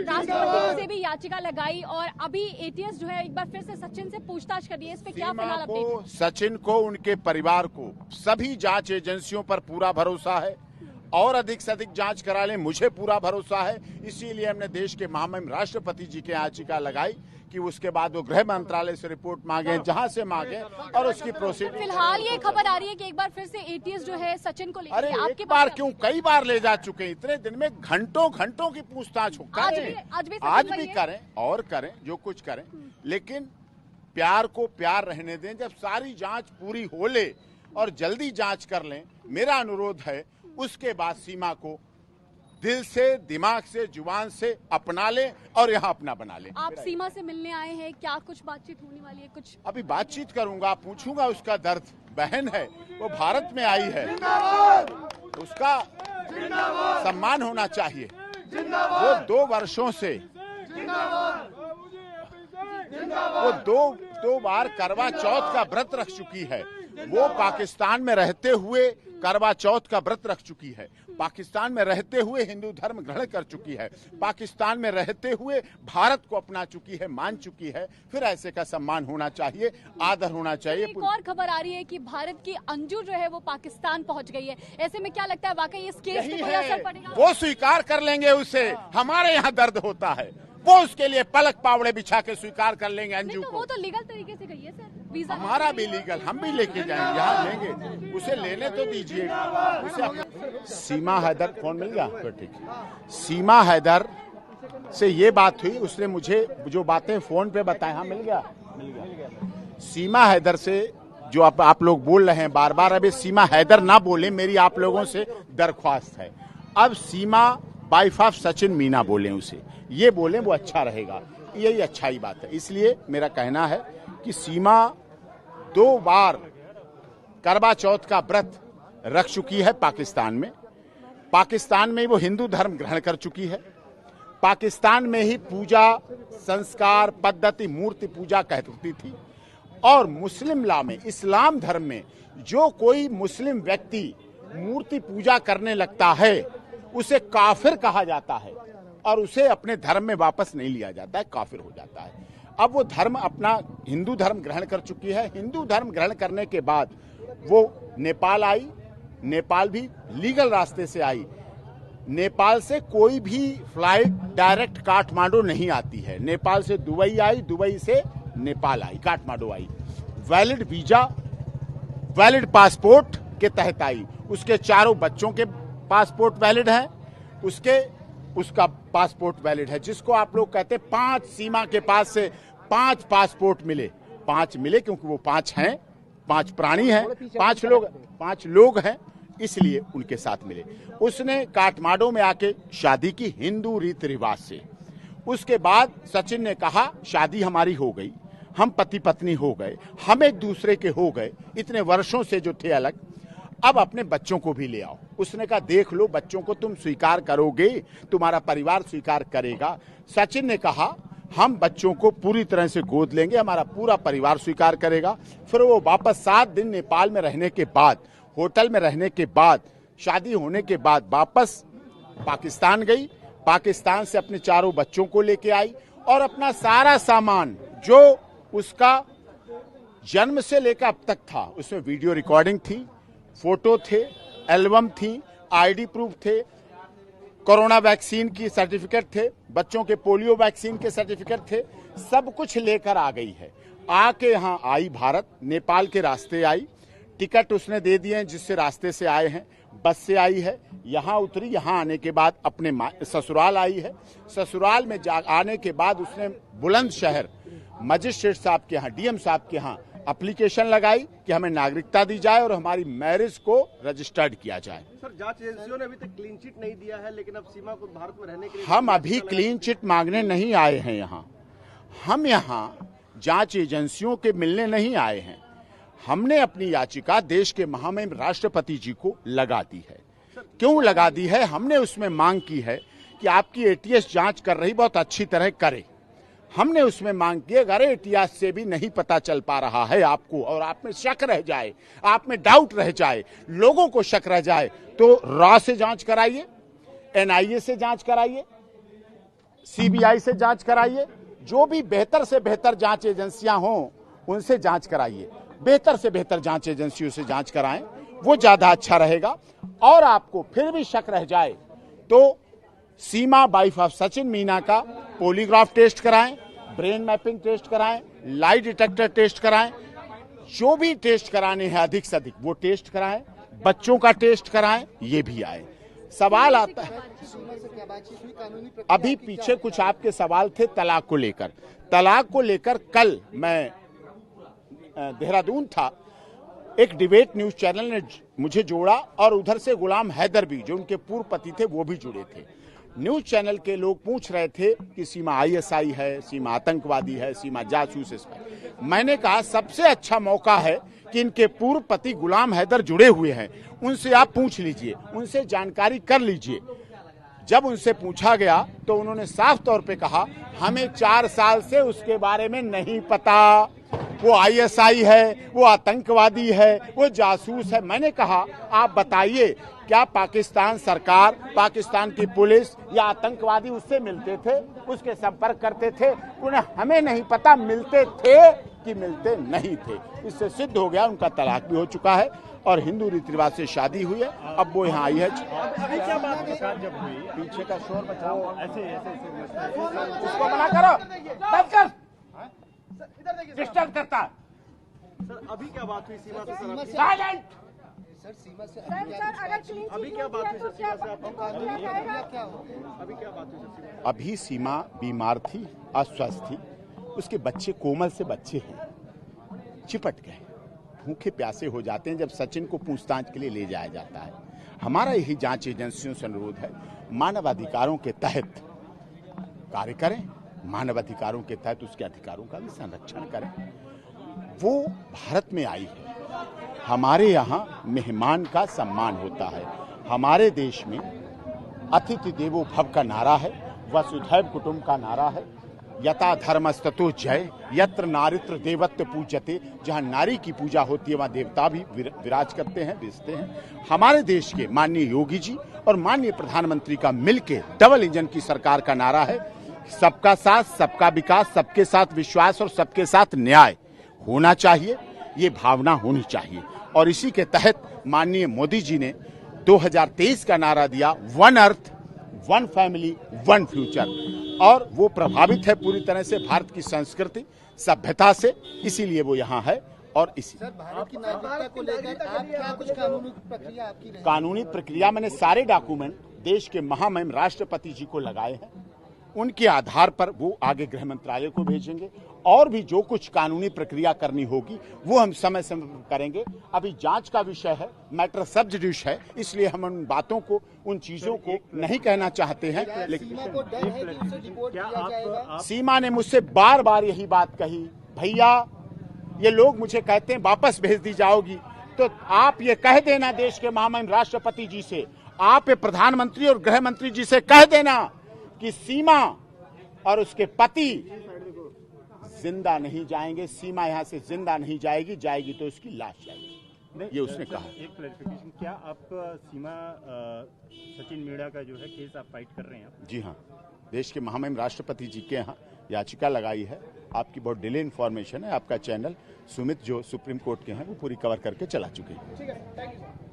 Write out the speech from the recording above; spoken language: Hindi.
बिल्कुल, राष्ट्रपति से भी याचिका लगाई और अभी एटीएस जो है एक बार फिर से सचिन से पूछताछ कर रही है। इस पे क्या फिलहाल अपडेट? सचिन को, उनके परिवार को, सभी जांच एजेंसियों पर पूरा भरोसा है और अधिक से अधिक जांच करा लें, मुझे पूरा भरोसा है। इसीलिए हमने देश के महामहिम राष्ट्रपति जी के याचिका लगाई कि उसके बाद वो गृह मंत्रालय से रिपोर्ट मांगे, जहां से मांगे, और उसकी प्रोसीड। फिलहाल ये खबर आ रही है कि एक बार फिर से एटीएस जो है सचिन को लेकर अरे एक बार क्यों, कई बार ले जा चुके हैं। इतने दिन में घंटों घंटों की पूछताछ हो, आज भी करें और करें जो कुछ करें, लेकिन प्यार को प्यार रहने दें। जब सारी जांच पूरी हो ले और जल्दी जांच कर लें, मेरा अनुरोध है, उसके बाद सीमा को दिल से, दिमाग से, जुबान से अपना ले और यहाँ अपना बना ले। आप सीमा से मिलने आए हैं, क्या कुछ बातचीत होने वाली है? कुछ अभी बातचीत करूंगा, पूछूंगा उसका दर्द। बहन है, वो भारत में आई है, उसका सम्मान होना चाहिए। वो 2 वर्षों से वो दो बार करवा चौथ का व्रत रख चुकी है। वो पाकिस्तान में रहते हुए करवा चौथ का व्रत रख चुकी है, पाकिस्तान में रहते हुए हिंदू धर्म ग्रहण कर चुकी है, पाकिस्तान में रहते हुए भारत को अपना चुकी है, मान चुकी है। फिर ऐसे का सम्मान होना चाहिए, आदर होना चाहिए। एक और खबर आ रही है कि भारत की अंजू जो है वो पाकिस्तान पहुंच गई है। ऐसे में क्या लगता है, वाकई इस केस पे कोई असर पड़ेगा? वो स्वीकार कर लेंगे उसे। हमारे यहाँ दर्द होता है, वो उसके लिए पलक पावड़े बिछा के स्वीकार कर लेंगे अंजू को। वो तो लीगल तरीके से गई है सर, वीजा हमारा भी लीगल, हम भी लेके जाएंगे, यहाँ लेंगे, उसे लेने तो दीजिए। सीमा हैदर, फोन मिल गया तो ठीक है। सीमा हैदर से ये बात हुई, उसने मुझे जो बातें फोन पे बताई। हाँ, मिल गया। सीमा हैदर से जो आप लोग बोल रहे हैं बार बार, अभी सीमा हैदर ना बोले, मेरी आप लोगों से दरख्वास्त है। अब सीमा वाइफ ऑफ सचिन मीना बोले, उसे ये बोले, वो अच्छा रहेगा, यही अच्छाई बात है। इसलिए मेरा कहना है कि सीमा 2 बार करवा चौथ का व्रत रख चुकी है पाकिस्तान में। पाकिस्तान में वो हिंदू धर्म ग्रहण कर चुकी है। पाकिस्तान में ही पूजा संस्कार पद्धति मूर्ति पूजा कहती थी। और मुस्लिम लॉ में, इस्लाम धर्म में, जो कोई मुस्लिम व्यक्ति मूर्ति पूजा करने लगता है उसे काफिर कहा जाता है और उसे अपने धर्म में वापस नहीं लिया जाता है, काफिर हो जाता है। अब वो धर्म अपना हिंदू धर्म ग्रहण कर चुकी है। हिंदू धर्म ग्रहण करने के बाद वो नेपाल आई, नेपाल भी लीगल रास्ते से आई। नेपाल से कोई भी फ्लाइट डायरेक्ट काठमांडू नहीं आती है। नेपाल से दुबई आई, दुबई से नेपाल आई, काठमांडू आई। वैलिड वीजा, वैलिड पासपोर्ट के तहत आई। उसके चारों बच्चों के पासपोर्ट वैलिड है, उसका पासपोर्ट वैलिड है। जिसको आप लोग कहते हैं 5, सीमा के पास से 5 पासपोर्ट मिले। 5 मिले क्योंकि वो 5 हैं, 5 प्राणी हैं, 5 लोग हैं, इसलिए उनके साथ मिले। उसने काठमांडू में आके शादी की हिंदू रीति रिवाज से। उसके बाद सचिन ने कहा शादी हमारी हो गई, हम पति पत्नी हो गए, हम एक दूसरे के हो गए, इतने वर्षों से जो थे अलग, अब अपने बच्चों को भी ले आओ। उसने कहा देख लो, बच्चों को तुम स्वीकार करोगे, तुम्हारा परिवार स्वीकार करेगा। सचिन ने कहा हम बच्चों को पूरी तरह से गोद लेंगे, हमारा पूरा परिवार स्वीकार करेगा। फिर वो वापस 7 दिन नेपाल में रहने के बाद, होटल में रहने के बाद, शादी होने के बाद वापस पाकिस्तान गई। पाकिस्तान से अपने चारों बच्चों को लेके आई और अपना सारा सामान जो उसका जन्म से लेकर अब तक था, उसमें वीडियो रिकॉर्डिंग थी, फोटो थे, एल्बम थी, आईडी प्रूफ थे, कोरोना वैक्सीन की सर्टिफिकेट थे, बच्चों के पोलियो वैक्सीन के सर्टिफिकेट थे, सब कुछ लेकर आ गई है। आके यहाँ आई भारत, नेपाल के रास्ते आई, टिकट उसने दे दिए हैं जिससे रास्ते से आए हैं, बस से आई है, यहाँ उतरी। यहाँ आने के बाद अपने ससुराल आई है। ससुराल में आने के बाद उसने बुलंदशहर मजिस्ट्रेट साहब के यहाँ, डीएम साहब के यहाँ एप्लीकेशन लगाई कि हमें नागरिकता दी जाए और हमारी मैरिज को रजिस्टर्ड किया जाए। सर, जांच एजेंसियों ने अभी तक क्लीन चिट नहीं दिया है, लेकिन अब सीमा को भारत में रहने के लिए हम अभी क्लीन चिट मांगने नहीं आए हैं। यहाँ हम यहाँ जांच एजेंसियों के मिलने नहीं आए हैं। हमने अपनी याचिका देश के महामहिम राष्ट्रपति जी को लगा दी है। क्यों लगा दी है? हमने उसमें मांग की है कि आपकी एटीएस जांच कर रही, बहुत अच्छी तरह करे। हमने उसमें मांग की, अगर एटीएस से भी नहीं पता चल पा रहा है आपको और आप में शक रह जाए, आप में डाउट रह जाए, लोगों को शक रह जाए, तो रॉ से जांच कराइए, एनआईए से जांच कराइए, सीबीआई से जांच कराइए, जो भी बेहतर से बेहतर जांच एजेंसियां हों उनसे जांच कराइए, बेहतर से बेहतर जांच एजेंसियों से जांच कराएं, वो ज्यादा अच्छा रहेगा। और आपको फिर भी शक रह जाए तो सीमा वाइफ ऑफ सचिन मीना का पॉलीग्राफ टेस्ट कराएं, ब्रेन मैपिंग टेस्ट कराएं, लाई डिटेक्टर टेस्ट कराएं, जो भी टेस्ट कराने हैं अधिक से अधिक वो टेस्ट कराएं, बच्चों का टेस्ट कराएं, ये भी आए। सवाल आता है, अभी पीछे कुछ आपके सवाल थे तलाक को लेकर। तलाक को लेकर कल मैं देहरादून था, एक डिबेट न्यूज चैनल ने मुझे जोड़ा और उधर से गुलाम हैदर भी, जो उनके पूर्व पति थे, वो भी जुड़े थे। न्यूज चैनल के लोग पूछ रहे थे कि सीमा आईएसआई है, सीमा आतंकवादी है, सीमा जासूस है। मैंने कहा सबसे अच्छा मौका है कि इनके पूर्व पति गुलाम हैदर जुड़े हुए हैं, उनसे आप पूछ लीजिए, उनसे जानकारी कर लीजिए। जब उनसे पूछा गया तो उन्होंने साफ तौर पे कहा हमें 4 साल से उसके बारे में नहीं पता, वो आईएसआई है, वो आतंकवादी है, वो जासूस है। मैंने कहा आप बताइए, क्या पाकिस्तान सरकार, पाकिस्तान की पुलिस या आतंकवादी उससे मिलते थे, उसके संपर्क करते थे? उन्हें हमें नहीं पता मिलते थे कि मिलते नहीं थे। इससे सिद्ध हो गया उनका तलाक भी हो चुका है और हिंदू रीति रिवाज से शादी हुई है। अब वो यहाँ आई है। अभी क्या बात जब हुई, पीछे का शोर बचाओ, ऐसे उसको मना करो, बंद कर, डिस्टर्ब करता। सर अभी क्या बात हुई सीमा से? Sir silent. सर सीमा से अभी क्या बात हुई सर सीमा से? अभी क्या बात हुई सर? अभी सीमा बीमार थी, अस्वस्थ थी, उसके बच्चे कोमल से बच्चे हैं, चिपट गए, भूखे प्यासे हो जाते हैं जब सचिन को पूछताछ के लिए ले जाया जाता है। हमारा यही जांच एजेंसियों से अनुरोध है, मानवाधिकारों के तहत कार्य करें, मानवाधिकारों के तहत उसके अधिकारों का भी संरक्षण करें। वो भारत में आई है, हमारे यहाँ मेहमान का सम्मान होता है। हमारे देश में अतिथि देवो भव का नारा है, वसुधैव कुटुंब का नारा है, यथा धर्मस्ततो जय, यत्र नारित्र देवत्व पूज्यते। जहाँ नारी की पूजा होती है वहाँ देवता भी विराज करते हैं, विजते हैं। हमारे देश के माननीय योगी जी और माननीय प्रधानमंत्री का मिलके डबल इंजन की सरकार का नारा है, सबका साथ, सबका विकास, सबके साथ विश्वास और सबके साथ न्याय होना चाहिए। ये भावना होनी चाहिए और इसी के तहत माननीय मोदी जी ने 2023 का नारा दिया, one earth, one family, one future, और वो प्रभावित है पूरी तरह से भारत की संस्कृति सभ्यता से, इसीलिए वो यहाँ है। और इसी सर भारत की नागरिकता को लेकर आप क्या कुछ कानूनी प्रक्रिया आपकी रहेगी? कानूनी प्रक्रिया मैंने सारे डॉक्यूमेंट देश के महामहिम राष्ट्रपति जी को लगाए हैं, उनके आधार पर वो आगे गृह मंत्रालय को भेजेंगे और भी जो कुछ कानूनी प्रक्रिया करनी होगी वो हम समय समय पर करेंगे। अभी जांच का विषय है, मैटर सब जुडिश है, इसलिए हम उन बातों को, उन चीजों को नहीं कहना चाहते हैं। लेकिन सीमा को डर है कि उसे डिपोर्ट किया जाएगा? सीमा ने मुझसे बार बार यही बात कही, भैया ये लोग मुझे कहते हैं वापस भेज दी जाओगी, तो आप ये कह देना देश के महामहिम राष्ट्रपति जी से, आप ये प्रधानमंत्री और गृह मंत्री जी से कह देना कि सीमा और उसके पति जिंदा नहीं जाएंगे, सीमा यहाँ से जिंदा नहीं जाएगी, जाएगी तो उसकी लाश जाएगी, ये उसने कहा। एक क्लैरिफिकेशन, क्या आप सीमा सचिन मीणा का जो है केस आप फाइट कर रहे हैं? जी हाँ, देश के महामहिम राष्ट्रपति जी के यहाँ याचिका लगाई है। आपकी बहुत डिले इन्फॉर्मेशन है, आपका चैनल सुमित जो सुप्रीम कोर्ट के हैं वो पूरी कवर करके चला चुके हैं।